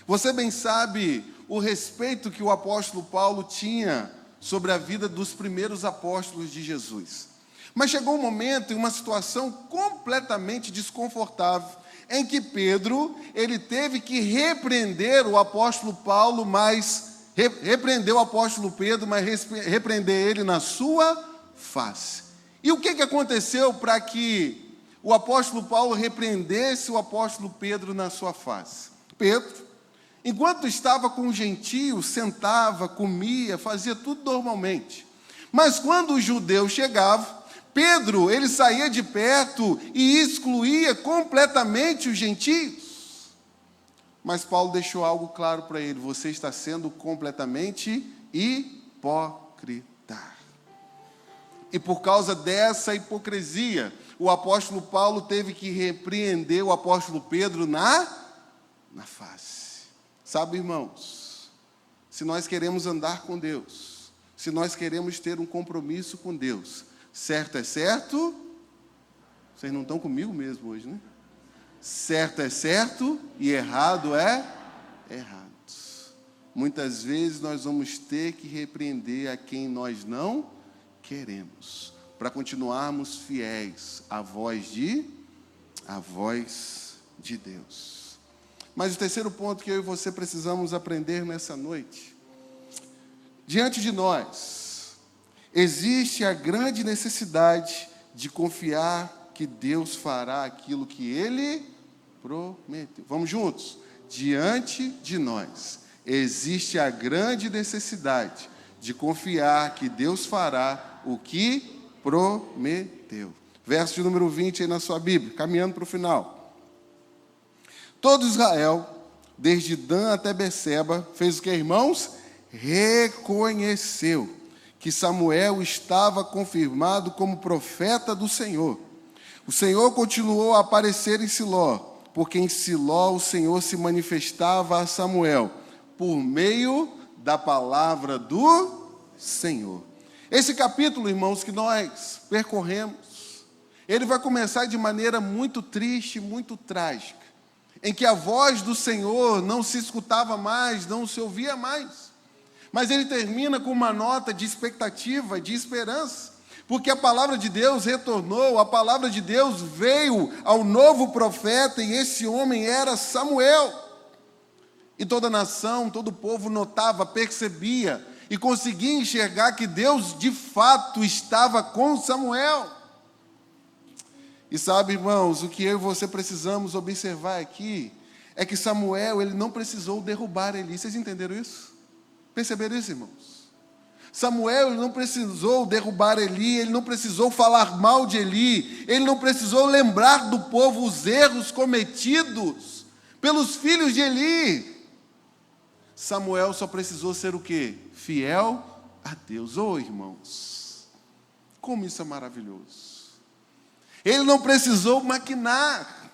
Você bem sabe o respeito que o apóstolo Paulo tinha sobre a vida dos primeiros apóstolos de Jesus. Mas chegou um momento, em uma situação completamente desconfortável, em que Pedro, ele teve que repreender o apóstolo Paulo, repreendeu o apóstolo Pedro, mas repreender ele na sua face. E o que aconteceu para que o apóstolo Paulo repreendesse o apóstolo Pedro na sua face? Pedro, enquanto estava com os gentios, sentava, comia, fazia tudo normalmente. Mas quando os judeus chegavam, Pedro, ele saía de perto e excluía completamente os gentios. Mas Paulo deixou algo claro para ele: você está sendo completamente hipócrita. E por causa dessa hipocrisia, o apóstolo Paulo teve que repreender o apóstolo Pedro na face. Sabe, irmãos, se nós queremos andar com Deus, se nós queremos ter um compromisso com Deus, certo é certo, vocês não estão comigo mesmo hoje, né? Certo é certo e errado é errado. Muitas vezes nós vamos ter que repreender a quem nós não queremos, para continuarmos fiéis à voz de Deus. Mas o terceiro ponto que eu e você precisamos aprender nessa noite: diante de nós existe a grande necessidade de confiar que Deus fará aquilo que Ele prometeu. Vamos juntos? Diante de nós existe a grande necessidade de confiar que Deus fará o que prometeu. Verso de número 20 aí na sua Bíblia, caminhando para o final. Todo Israel, desde Dan até Beceba, fez o que, irmãos? Reconheceu que Samuel estava confirmado como profeta do Senhor. O Senhor continuou a aparecer em Siló, porque em Siló o Senhor se manifestava a Samuel, por meio da palavra do Senhor. Esse capítulo, irmãos, que nós percorremos, ele vai começar de maneira muito triste, muito trágica, em que a voz do Senhor não se escutava mais, não se ouvia mais. Mas ele termina com uma nota de expectativa, de esperança, porque a palavra de Deus retornou, a palavra de Deus veio ao novo profeta, e esse homem era Samuel. E toda a nação, todo o povo notava, percebia e conseguia enxergar que Deus de fato estava com Samuel. E sabe, irmãos, o que eu e você precisamos observar aqui é que Samuel, ele não precisou derrubar Eli. Vocês entenderam isso? Perceberam isso, irmãos? Samuel, ele não precisou derrubar Eli, ele não precisou falar mal de Eli, ele não precisou lembrar do povo os erros cometidos pelos filhos de Eli. Samuel só precisou ser o quê? Fiel a Deus. Irmãos, como isso é maravilhoso. Ele não precisou maquinar,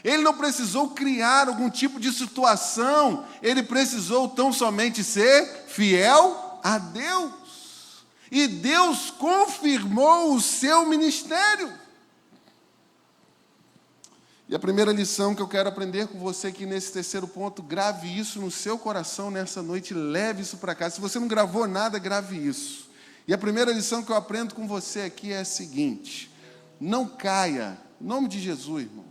ele não precisou criar algum tipo de situação, ele precisou tão somente ser fiel a Deus. E Deus confirmou o seu ministério. E a primeira lição que eu quero aprender com você aqui nesse terceiro ponto, grave isso no seu coração nessa noite, leve isso para casa. Se você não gravou nada, grave isso. E a primeira lição que eu aprendo com você aqui é a seguinte: não caia, em nome de Jesus, irmão,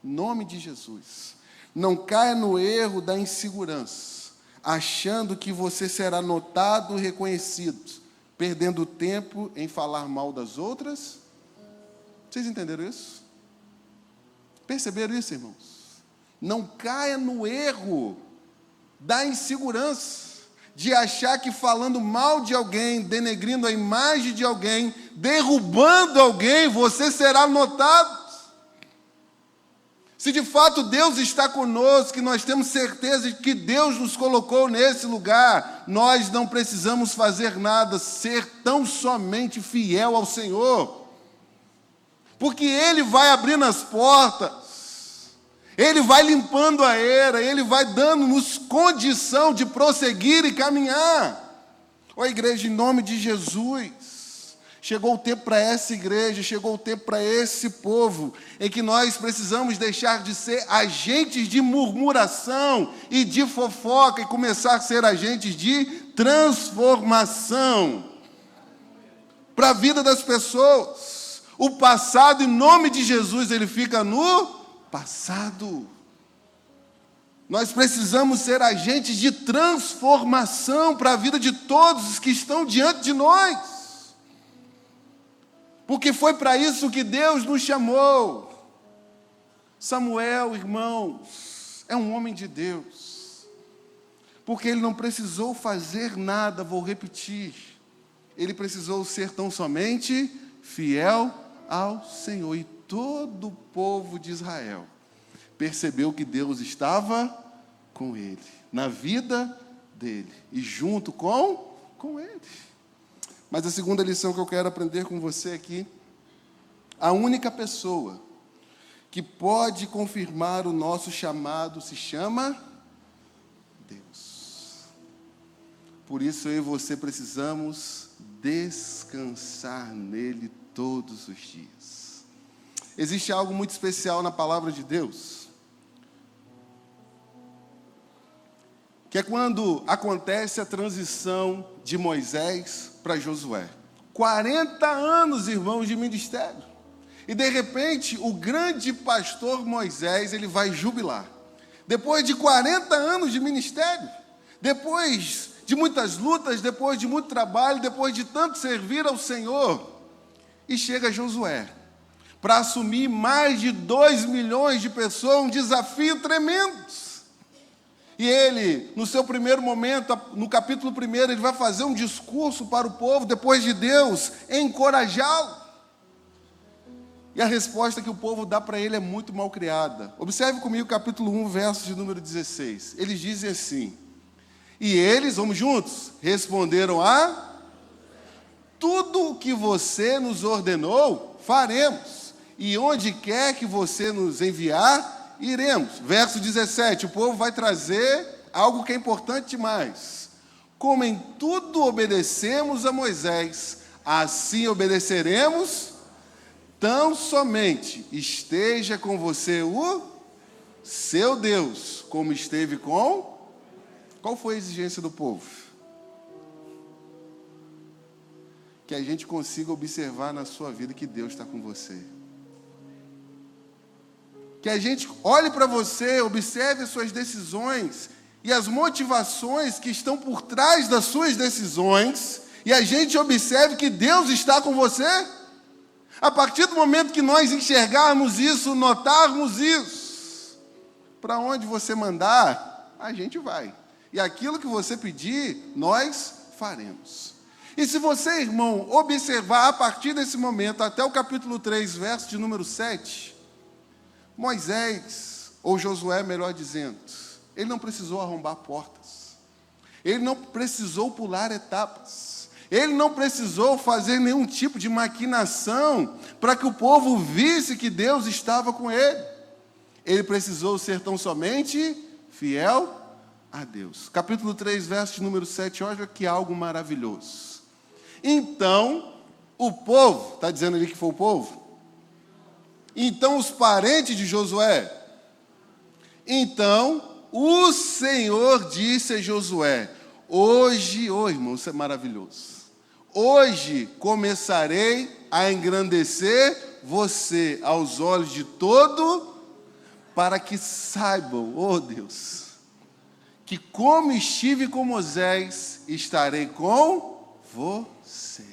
em nome de Jesus, não caia no erro da insegurança, achando que você será notado e reconhecido, perdendo tempo em falar mal das outras. Vocês entenderam isso? Perceberam isso, irmãos? Não caia no erro da insegurança, de achar que falando mal de alguém, denegrindo a imagem de alguém, derrubando alguém, você será notado. Se de fato Deus está conosco, e nós temos certeza de que Deus nos colocou nesse lugar, nós não precisamos fazer nada, ser tão somente fiel ao Senhor. Porque Ele vai abrindo as portas, Ele vai limpando a era, Ele vai dando-nos condição de prosseguir e caminhar. Ó igreja, em nome de Jesus, chegou o tempo para essa igreja, chegou o tempo para esse povo, em que nós precisamos deixar de ser agentes de murmuração e de fofoca, e começar a ser agentes de transformação para a vida das pessoas. O passado, em nome de Jesus, ele fica no passado. Nós precisamos ser agentes de transformação para a vida de todos os que estão diante de nós. Porque foi para isso que Deus nos chamou. Samuel, irmãos, é um homem de Deus. Porque ele não precisou fazer nada, vou repetir. Ele precisou ser tão somente fiel ao Senhor. E todo o povo de Israel percebeu que Deus estava com ele, na vida dele e junto com ele. Mas a segunda lição que eu quero aprender com você aqui, a única pessoa que pode confirmar o nosso chamado se chama Deus. Por isso eu e você precisamos descansar nele todos os dias. Existe algo muito especial na palavra de Deus, que é quando acontece a transição de Moisés para Josué. 40 anos, irmãos, de ministério. E de repente, o grande pastor Moisés, ele vai jubilar. Depois de 40 anos de ministério, depois de muitas lutas, depois de muito trabalho, depois de tanto servir ao Senhor, e chega Josué, para assumir mais de 2 milhões de pessoas, um desafio tremendo. E ele, no seu primeiro momento, no capítulo 1, ele vai fazer um discurso para o povo, depois de Deus encorajá-lo. E a resposta que o povo dá para ele é muito mal criada. Observe comigo o capítulo 1, verso de número 16. Eles dizem assim: e eles, vamos juntos, responderam a tudo o que você nos ordenou, faremos. E onde quer que você nos enviar, iremos. Verso 17, o povo vai trazer algo que é importante demais. Como em tudo obedecemos a Moisés, assim obedeceremos, tão somente esteja com você o seu Deus, como esteve com... Qual foi a exigência do povo? Que a gente consiga observar na sua vida que Deus está com você. Que a gente olhe para você, observe as suas decisões e as motivações que estão por trás das suas decisões, e a gente observe que Deus está com você. A partir do momento que nós enxergarmos isso, notarmos isso, para onde você mandar, a gente vai. E aquilo que você pedir, nós faremos. E se você, irmão, observar a partir desse momento até o capítulo 3, verso de número 7, Moisés, ou Josué, melhor dizendo, ele não precisou arrombar portas, ele não precisou pular etapas, ele não precisou fazer nenhum tipo de maquinação para que o povo visse que Deus estava com ele. Ele precisou ser tão somente fiel a Deus. Capítulo 3, verso de número 7, olha que algo maravilhoso. Então, o povo, está dizendo ali que foi o povo? Então, os parentes de Josué. Então, o Senhor disse a Josué: hoje, irmão, isso é maravilhoso. Hoje começarei a engrandecer você aos olhos de todo, para que saibam, Deus, que como estive com Moisés, estarei com você.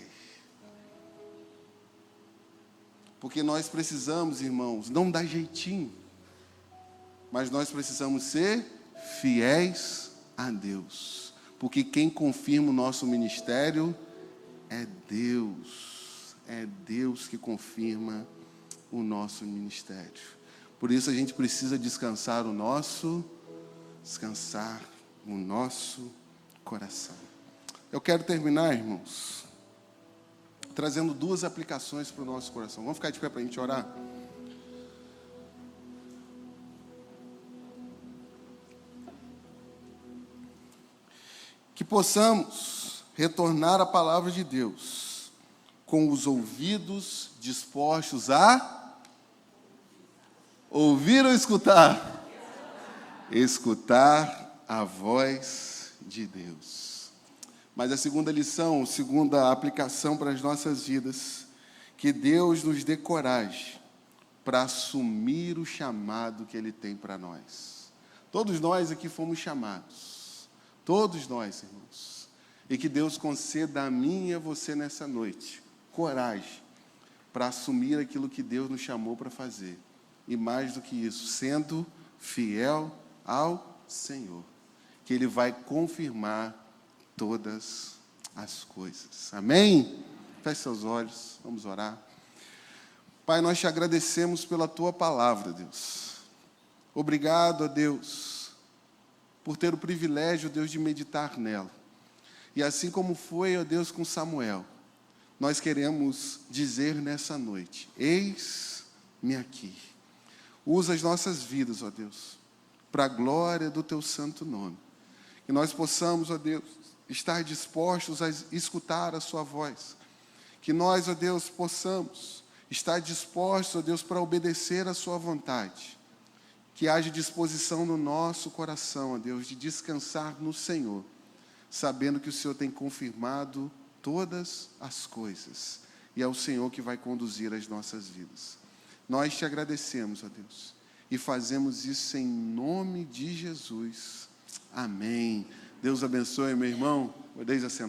Porque nós precisamos, irmãos, não dar jeitinho, mas nós precisamos ser fiéis a Deus. Porque quem confirma o nosso ministério é Deus. é Deus que confirma o nosso ministério. Por isso a gente precisa descansar o nosso coração. Eu quero terminar, irmãos, trazendo 2 aplicações para o nosso coração. Vamos ficar de pé para a gente orar? Que possamos retornar à palavra de Deus com os ouvidos dispostos a ouvir ou escutar? Escutar a voz de Deus. Mas a segunda lição, segunda aplicação para as nossas vidas, que Deus nos dê coragem para assumir o chamado que Ele tem para nós. Todos nós aqui fomos chamados. Todos nós, irmãos. E que Deus conceda a mim e a você nessa noite coragem para assumir aquilo que Deus nos chamou para fazer. E mais do que isso, sendo fiel ao Senhor, que Ele vai confirmar todas as coisas. Amém? Feche seus olhos, vamos orar. Pai, nós te agradecemos pela Tua palavra, Deus. Obrigado, a Deus, por ter o privilégio, Deus, de meditar nela. E assim como foi, ó Deus, com Samuel, nós queremos dizer nessa noite: eis-me aqui. Usa as nossas vidas, ó Deus, para a glória do Teu santo nome. Que nós possamos, ó Deus, estar dispostos a escutar a Sua voz. Que nós, ó Deus, possamos estar dispostos, ó Deus, para obedecer a Sua vontade. Que haja disposição no nosso coração, ó Deus, de descansar no Senhor, sabendo que o Senhor tem confirmado todas as coisas, e é o Senhor que vai conduzir as nossas vidas. Nós te agradecemos, ó Deus, e fazemos isso em nome de Jesus. Amém. Deus abençoe, meu irmão. Podeis assentar.